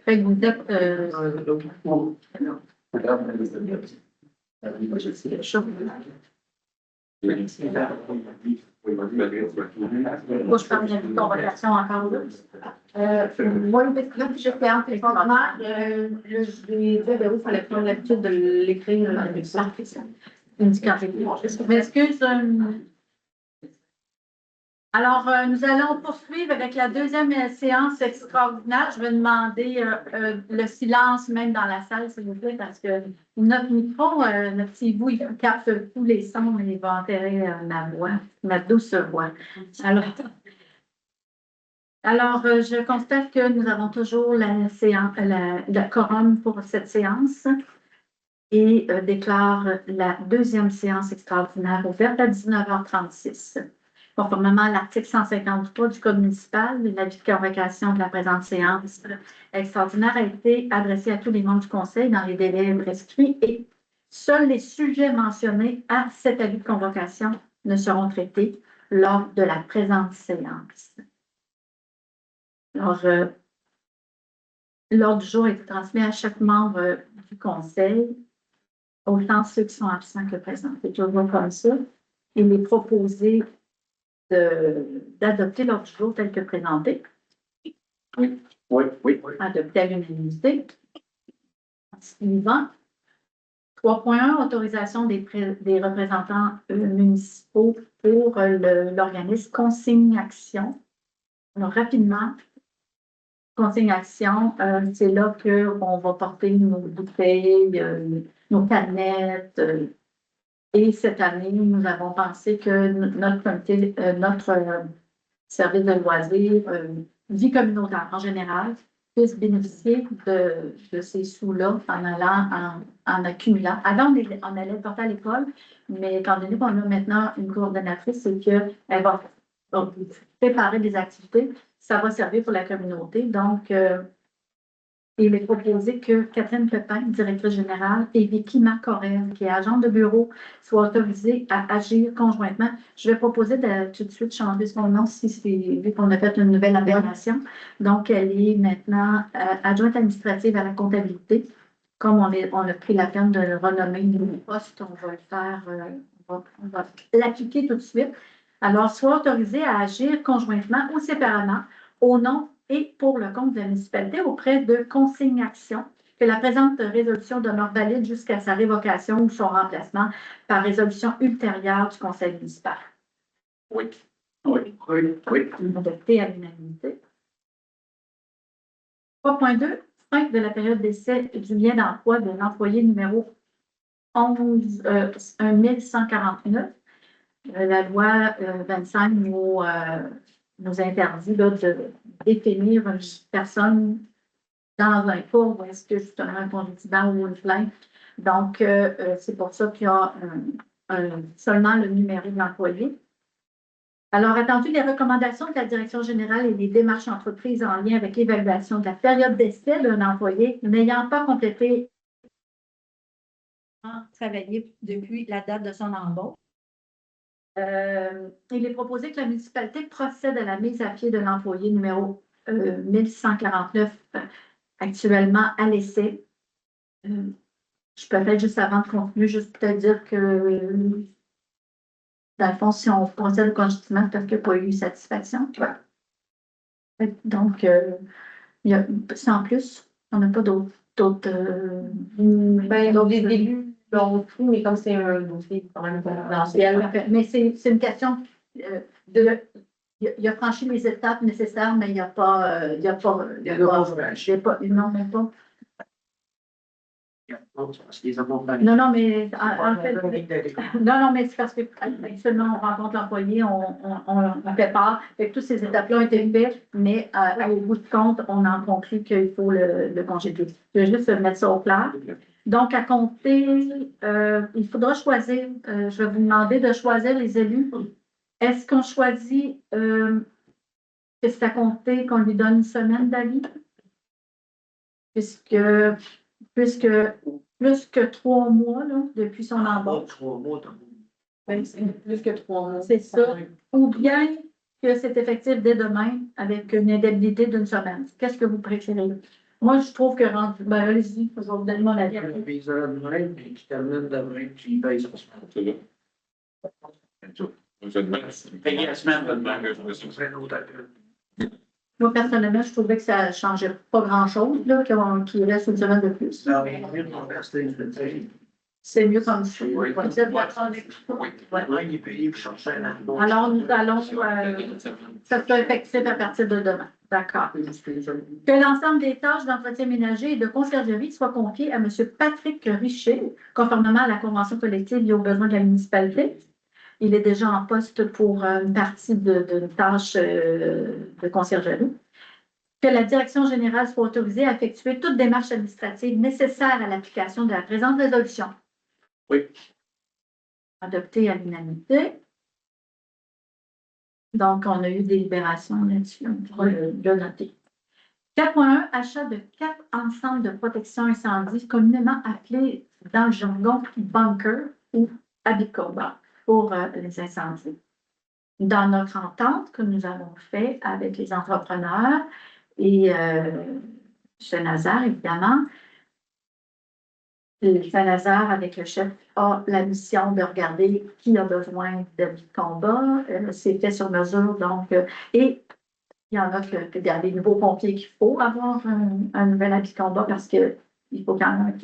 Fait que vous êtes, moi, je parle de convocation encore là. Moi, effectivement, si j'étais en téléphone, je lui ai dit, ben oui, il fallait prendre l'habitude de l'écrire avec ça. Je m'excuse. Alors, nous allons poursuivre avec la deuxième séance extraordinaire. Je vais demander le silence même dans la salle, s'il vous plaît, parce que notre micro, notre petit bout, il capte tous les sons et il va enterrer ma voix, ma douce voix. Alors, je constate que nous avons toujours la séance, la quorum pour cette séance et déclare la deuxième séance extraordinaire ouverte à 19h36. Conformément à l'article 153 du Code municipal, l'avis de convocation de la présente séance extraordinaire a été adressé à tous les membres du Conseil dans les délais prescrits et seuls les sujets mentionnés à cet avis de convocation ne seront traités lors de la présente séance. Alors, l'ordre du jour est transmis à chaque membre du Conseil, autant ceux qui sont absents que présents. C'est toujours comme ça. Il est proposé d'adopter l'ordre du jour tel que présenté. Oui. Adopté à l'unanimité. Suivant. 3.1, autorisation des représentants municipaux pour l'organisme Consigne Action. Alors, rapidement, Consigne Action, c'est là qu'on va porter nos bouteilles, nos canettes. Et cette année, nous avons pensé que notre comité, notre service de loisirs, vie communautaire en général, puisse bénéficier de ces sous-là en allant, en accumulant. Avant, on allait le porter à l'école, mais étant donné qu'on a maintenant une coordonnatrice, c'est qu'elle va préparer des activités, ça va servir pour la communauté. Donc, il est proposé que Catherine Pepin, directrice générale, et Vicky Marcorel, qui est agente de bureau, soient autorisées à agir conjointement. Je vais proposer de tout de suite changer son nom vu qu'on a fait une nouvelle aberration. Donc, elle est maintenant adjointe administrative à la comptabilité. Comme on a pris la peine de le renommer le poste, on va le faire, on va l'appliquer tout de suite. Alors, soit autorisée à agir conjointement ou séparément au nom et pour le compte de la municipalité auprès de Consigne Action, que la présente résolution demeure valide jusqu'à sa révocation ou son remplacement par résolution ultérieure du Conseil municipal. Oui. Adopté à l'unanimité. 3.2, fin de la période d'essai du lien d'emploi de l'employé numéro 1149. La loi 25 nous interdit là, de définir une personne dans un cas où est-ce que justement un congédiement ou une plainte. Donc, c'est pour ça qu'il y a seulement le numéro de l'employé. Alors, attendu les recommandations de la direction générale et les démarches entreprises en lien avec l'évaluation de la période d'essai d'un employé n'ayant pas complété travaillé depuis la date de son embauche. Il est proposé que la municipalité procède à la mise à pied de l'employé numéro 1149 actuellement à l'essai. Je peux peut-être juste avant de continuer, juste peut-être dire que dans le fond, si on procède au congédiement, c'est parce qu'il n'y a pas eu satisfaction. Ouais. Donc, sans plus, on n'a pas d'autres. Les élus l'ont pris, mais comme c'est un dossier quand même confidentiel. Mais c'est une question il a franchi les étapes nécessaires, mais il n'y a pas. Non, même pas. Non, mais en fait, non, mais c'est parce que actuellement, on rencontre l'employé, on fait part. Fait que toutes ces étapes-là ont été faites, mais au bout de compte, on en conclut qu'il faut le congédier. Je vais juste mettre ça au clair. Donc, à compter, il faudra choisir, je vais vous demander de choisir les élus. Est-ce qu'on choisit que c'est à compter qu'on lui donne une semaine d'avis? Puisque plus que 3 mois là, depuis son embauche. Plus que 3 mois. C'est ça. Ou bien que c'est effectif dès demain avec une indemnité d'une semaine? Qu'est-ce que vous préférez? Moi, je trouve que rendu, ben, allez-y, je vais vous donner mon avis. Il y a un visa demain, puis qui termine demain, puis il paye sa semaine. C'est là. C'est tout. Je demande, payer la semaine de demain, que je me suis fait un autre appel. Moi, personnellement, je trouvais que ça ne changeait pas grand-chose, là, qu'il reste une semaine de plus. Non, mais on va rester, je veux dire. C'est mieux comme ça. Oui. Ouais, c'est pas trop- Oui. Ouais. Il est payé pour chercher un emploi. Alors, nous allons, ça sera effectif à partir de demain. D'accord. Que l'ensemble des tâches d'entretien ménager et de conciergerie soient confiées à M. Patrick Richer, conformément à la convention collective liée aux besoins de la municipalité. Il est déjà en poste pour une partie de tâches de conciergerie. Que la direction générale soit autorisée à effectuer toute démarche administrative nécessaire à l'application de la présente résolution. Oui. Adoptée à l'unanimité. Donc, on a eu des libérations là-dessus, on pourra le noter. 4.1, achat de 4 ensembles de protection incendie, communément appelés dans le jargon bunker ou abicoba pour les incendies. Dans notre entente que nous avons fait avec les entrepreneurs et Saint-Nazaire, évidemment, Saint-Nazaire, avec le chef, a la mission de regarder qui a besoin de combat. C'est fait sur mesure, donc, et il y en a il y a des nouveaux pompiers qu'il faut avoir un nouvel habit de combat parce qu'il faut qu'il y en ait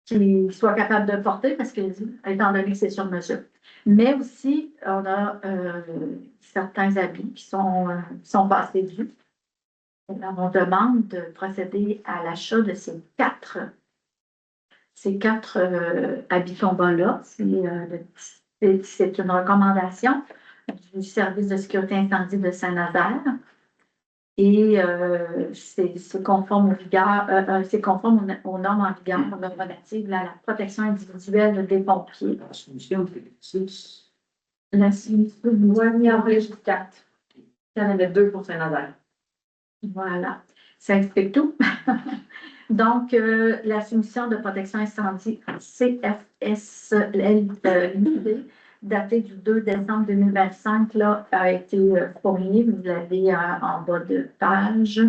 qui soit capable de porter parce que, étant donné que c'est sur mesure. Mais aussi, on a certains habits qui sont passés vus. Alors, on demande de procéder à l'achat de ces quatre habits combat-là. C'est une recommandation du service de sécurité incendie de Saint-Nazaire. Et c'est conforme aux normes en vigueur relatives à la protection individuelle des pompiers. La soumission, c'est 6. La soumission, Il y en avait juste 4. Il y en avait 2 pour Saint-Nazaire. voilà, ça explique tout. Donc, la soumission de protection incendie CFS limited, datée du 2 décembre 2025, là, a été fournie. Vous l'avez en bas de page,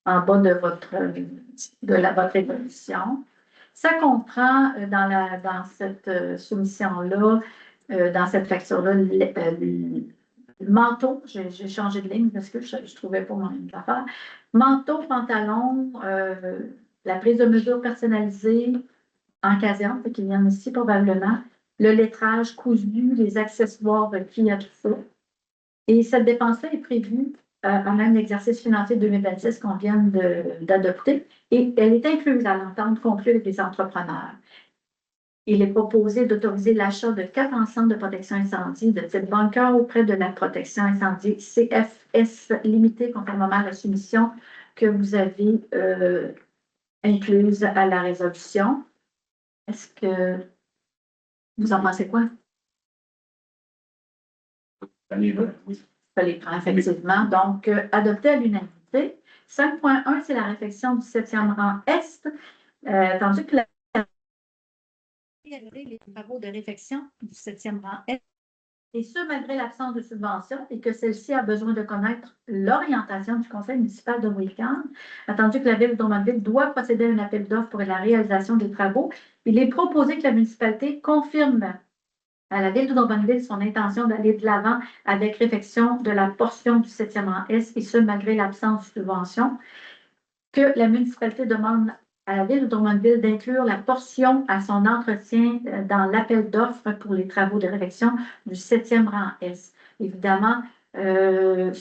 en bas de votre évolution. Ça comprend dans cette soumission-là, dans cette facture-là, le manteau, j'ai changé de ligne parce que je ne trouvais pas mon ligne d'affaires. Manteau, pantalon, la prise de mesure personnalisée en caserne, qui vient ici probablement, le lettrage cousu, les accessoires qui à tout ça. Et cette dépense-là est prévue en même l'exercice financier 2026 qu'on vient d'adopter et elle est incluse à l'entente conclue avec les entrepreneurs. Il est proposé d'autoriser l'achat de 4 ensembles de protection incendie de type bunker auprès de la protection incendie CFS limitée conformément à la soumission que vous avez incluse à la résolution. Est-ce que vous en pensez quoi? Oui. Ça les prend effectivement. Donc, adopté à l'unanimité. 5.1, c'est la réfection du 7e rang Est, tandis que les travaux de réfection du 7e rang Est, et ce, malgré l'absence de subvention et que celle-ci a besoin de connaître l'orientation du conseil municipal de Wickham, attendu que la ville de Drummondville doit procéder à un appel d'offres pour la réalisation des travaux. Il est proposé que la municipalité confirme à la ville de Drummondville son intention d'aller de l'avant avec réfection de la portion du 7e rang Est, et ce, malgré l'absence de subvention, que la municipalité demande à la ville de Drummondville d'inclure la portion à son entretien dans l'appel d'offres pour les travaux de réfection du 7e rang Est. Évidemment, je ne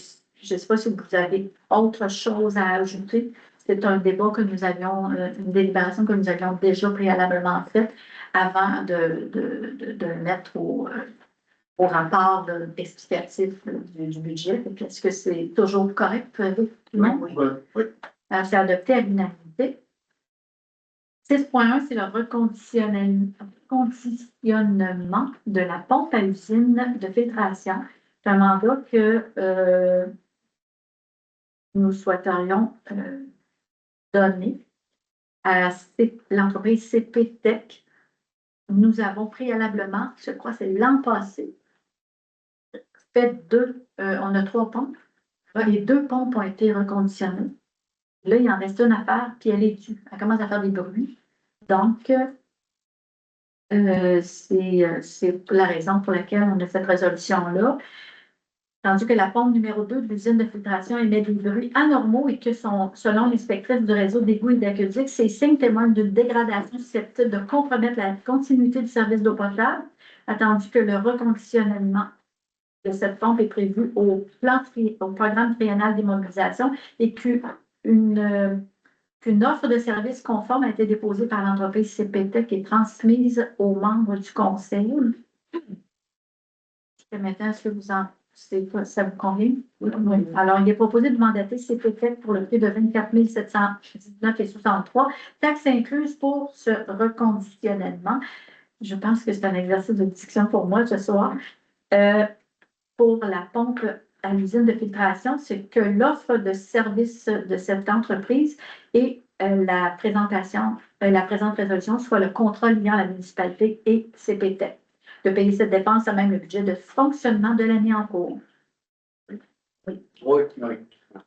sais pas si vous avez autre chose à ajouter. C'est un débat que nous avions, une délibération que nous avions déjà préalablement faite avant de le mettre au rapport explicatif du budget. Est-ce que c'est toujours correct pour tout le monde? Oui. C'est adopté à l'unanimité. 6.1, c'est le reconditionnement de la pompe à usine de filtration. C'est un mandat que nous souhaiterions donner à l'entreprise CPTech. Nous avons préalablement, je crois que c'est l'an passé, fait on a 3 pompes. Là, les 2 pompes ont été reconditionnées. Là, il en reste une à faire, puis elle est due. Elle commence à faire des bruits. Donc, c'est la raison pour laquelle on a cette résolution-là. Tandis que la pompe numéro 2 de l'usine de filtration émet des bruits anormaux et que selon l'inspectrice du réseau d'égouts et d'aqueducs, ces signes témoignent d'une dégradation susceptible de compromettre la continuité du service d'eau potable, attendu que le reconditionnement de cette pompe est prévu au programme triennal d'immobilisation et qu'une offre de service conforme a été déposée par l'entreprise CPTEC et transmise aux membres du conseil. Maintenant, est-ce que ça vous convient? Oui. Alors, il est proposé de mandater CPTEC pour le prix de 24 719,63 $, taxes incluses pour ce reconditionnement. Je pense que c'est un exercice de discussion pour moi ce soir. Pour la pompe à l'usine de filtration, c'est que l'offre de service de cette entreprise et la présente résolution soit le contrat liant la municipalité et CPTEC. De payer cette dépense à même le budget de fonctionnement de l'année en cours. Oui.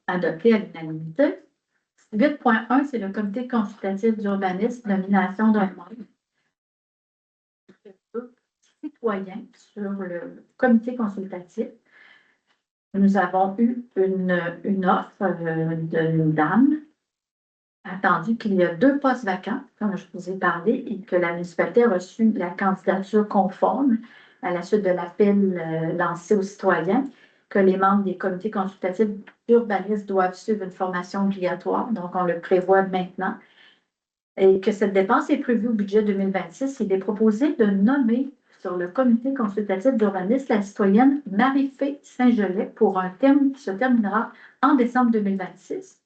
Adopté à l'unanimité. 8.1, c'est le comité consultatif d'urbanisme, nomination d'un membre citoyen sur le comité consultatif. Nous avons eu une offre d'une dame, attendu qu'il y a 2 postes vacants, comme je vous ai parlé, et que la municipalité a reçu la candidature conforme à la suite de l'appel lancé aux citoyens, que les membres des comités consultatifs d'urbanisme doivent suivre une formation obligatoire, donc on le prévoit maintenant, et que cette dépense est prévue au budget 2026. Il est proposé de nommer sur le comité consultatif d'urbanisme la citoyenne Marie-Fée Saint-Gelais pour un terme qui se terminera en décembre 2026,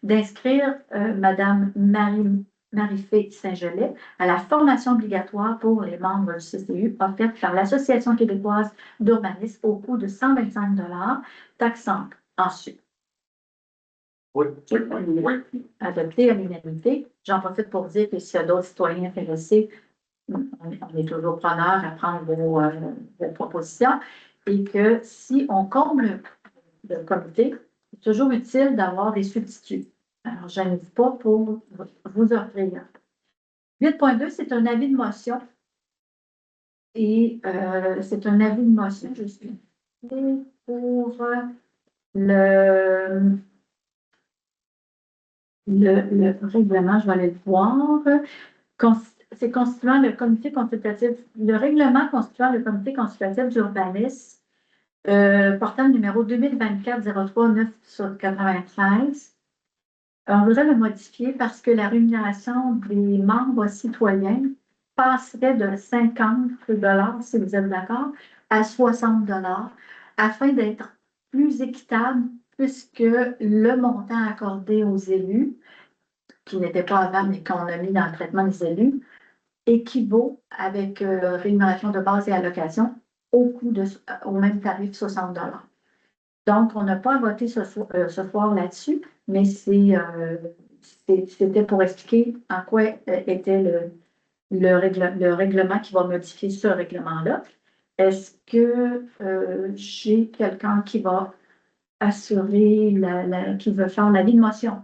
d'inscrire Madame Marie-Fée Saint-Gelais à la formation obligatoire pour les membres du CCU offerte par l'Association québécoise d'urbanisme au coût de 125 $, taxant ensuite. Oui. Adopté à l'unanimité. J'en profite pour dire que s'il y a d'autres citoyens intéressés, on est toujours preneur à prendre vos propositions et que si on comble le comité, c'est toujours utile d'avoir des substituts. Alors, je n'hésite pas pour vous offrir. 8.2, c'est un avis de motion. Et c'est un avis de motion, je suis pour le règlement, je vais aller le voir. C'est constituant le comité consultatif, le règlement constituant le comité consultatif d'urbanisme portant le numéro 2024-03-9/93. On voudrait le modifier parce que la rémunération des membres citoyens passerait de 50 $, si vous êtes d'accord, à 60 $, afin d'être plus équitable puisque le montant accordé aux élus, qui n'était pas avant, mais qu'on a mis dans le traitement des élus, équivaut avec rémunération de base et allocation au même tarif 60 $. Donc, on n'a pas voté ce soir là-dessus, mais c'était pour expliquer en quoi était le règlement qui va modifier ce règlement-là. Est-ce que j'ai quelqu'un qui va assurer, qui veut faire l'avis de motion?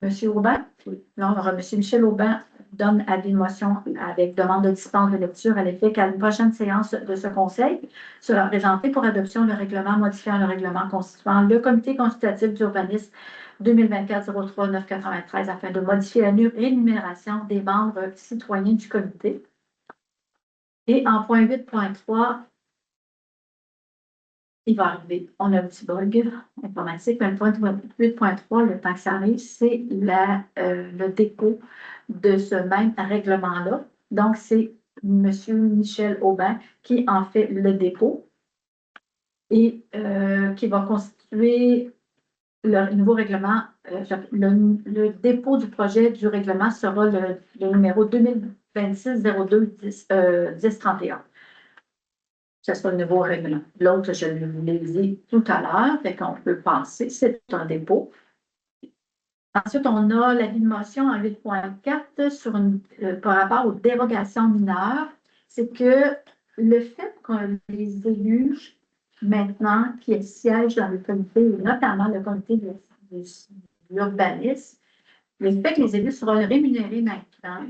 Monsieur Aubin? Oui. Non, Monsieur Michel Aubin donne avis de motion avec demande de dispense de lecture à l'effet qu'à une prochaine séance de ce conseil sera présenté pour adoption le règlement modifiant le règlement constituant le comité consultatif d'urbanisme 2024-03-9/93 afin de modifier la rémunération des membres citoyens du comité. Et en point 8.3, il va arriver, on a un petit bug informatique, mais le point 8.3, le temps que ça arrive, c'est le dépôt de ce même règlement-là. Donc, c'est M. Michel Aubin qui en fait le dépôt et qui va constituer le nouveau règlement. Le dépôt du projet du règlement sera le numéro 2026-02-1031. Ce sera le nouveau règlement. L'autre, je vous l'ai dit tout à l'heure, fait qu'on peut passer, c'est un dépôt. Ensuite, on a l'avis de motion en 8.4 par rapport aux dérogations mineures. C'est que le fait que les élus maintenant qui siège dans le comité, notamment le comité de l'urbanisme, le fait que les élus seront rémunérés maintenant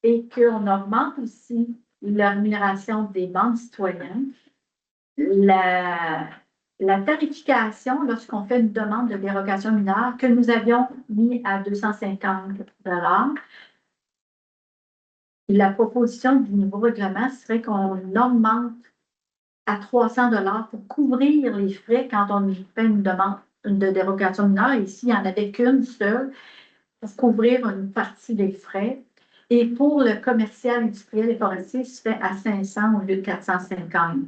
et qu'on augmente aussi la rémunération des banques citoyennes, la tarification, lorsqu'on fait une demande de dérogation mineure, que nous avions mis à 250 $, la proposition du nouveau règlement serait qu'on augmente à 300 $ pour couvrir les frais quand on fait une demande de dérogation mineure. Ici, il n'y en avait qu'une seule pour couvrir une partie des frais. Et pour le commercial, industriel et forestier, se fait à 500 au lieu de 450.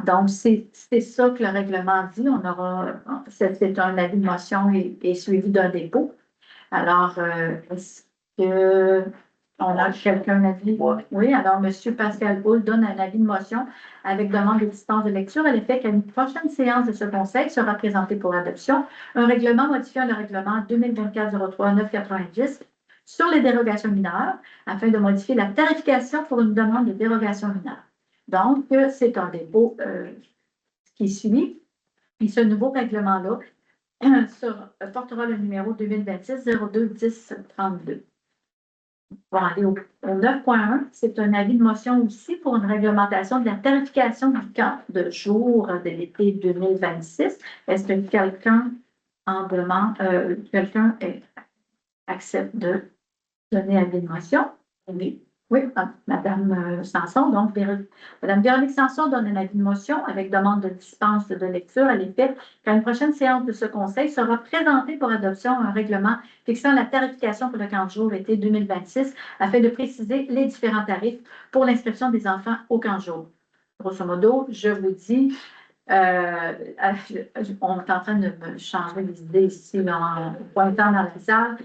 Donc, c'est ça que le règlement dit. On aura, c'est un avis de motion et suivi d'un dépôt. Alors, est-ce que on a quelqu'un à dire? Oui, alors M. Pascal Boule donne un avis de motion avec demande de dispense de lecture à l'effet qu'à une prochaine séance de ce Conseil sera présentée pour adoption un règlement modifiant le règlement 2024-03-990 sur les dérogations mineures afin de modifier la tarification pour une demande de dérogation mineure. Donc, c'est un dépôt qui suit. Et ce nouveau règlement-là portera le numéro 2026-02-10-32. Pour aller au 9.1, c'est un avis de motion aussi pour une réglementation de la tarification du camp de jour de l'été 2026. Est-ce que quelqu'un en demande, quelqu'un accepte de donner avis de motion? Oui. Oui, Madame Sanson. Donc, Madame Véronique Sanson donne un avis de motion avec demande de dispense de lecture à l'effet qu'à une prochaine séance de ce Conseil sera présenté pour adoption un règlement fixant la tarification pour le camp de jour été 2026 afin de préciser les différents tarifs pour l'inscription des enfants au camp de jour. Grosso modo, je vous dis, on est en train de me changer les idées ici en pointant dans la salle.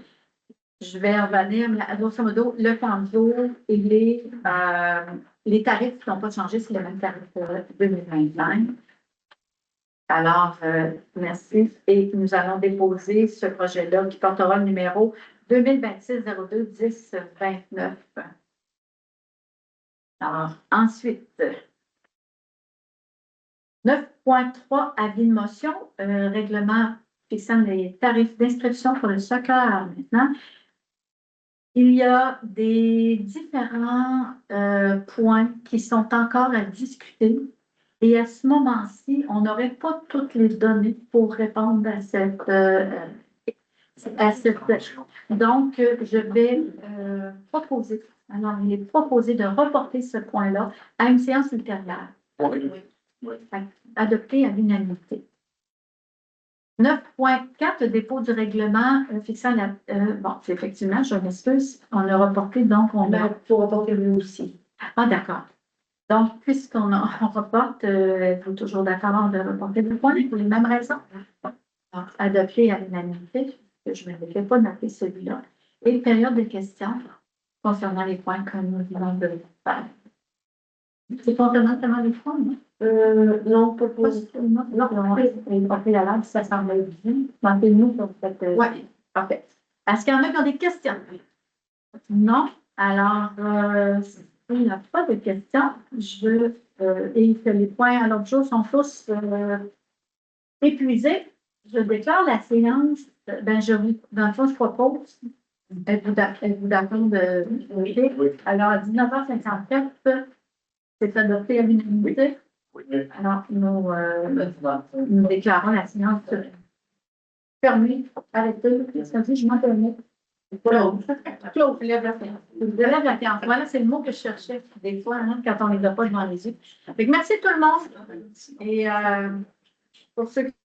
Je vais revenir, mais grosso modo, le camp de jour et les tarifs n'ont pas changé, c'est le même tarif pour 2025. Alors, merci. Et nous allons déposer ce projet-là qui portera le numéro 2026-02-10-29. Alors, ensuite, 9.3, avis de motion, règlement fixant les tarifs d'inscription pour le soccer maintenant. Il y a des différents points qui sont encore à discuter et à ce moment-ci, on n'aurait pas toutes les données pour répondre à cette. Donc, je vais proposer, alors il est proposé de reporter ce point-là à une séance ultérieure. Oui. Adopté à l'unanimité. 9.4, dépôt du règlement fixant la... bon, effectivement, je m'excuse, on l'a reporté, donc on a... Pour reporter lui aussi. Ah, d'accord. Donc, puisqu'on reporte, êtes-vous toujours d'accord de reporter le point pour les mêmes raisons? Donc, adopté à l'unanimité, je ne vais pas noter celui-là. Et période de questions concernant les points que nous venons de faire. C'est concernant les points, non? Non, pas pour. Non, on fait la langue, ça semble bien. Mentez-nous pour cette. Oui, parfait. Est-ce qu'il y en a qui ont des questions? Non. Alors, s'il n'y a pas de questions, et que les points à l'autre jour sont tous épuisés, je déclare la séance. Dans le fond, je propose. Êtes-vous d'accord de. Oui. Alors, à 19h54, c'est adopté à l'unanimité. Oui. Alors, nous déclarons la séance fermée, arrêtée. Je m'en permets. Close, lève la séance. Lève la séance. Voilà, c'est le mot que je cherchais des fois, quand on ne les a pas devant les yeux. Merci tout le monde. Et pour ceux qui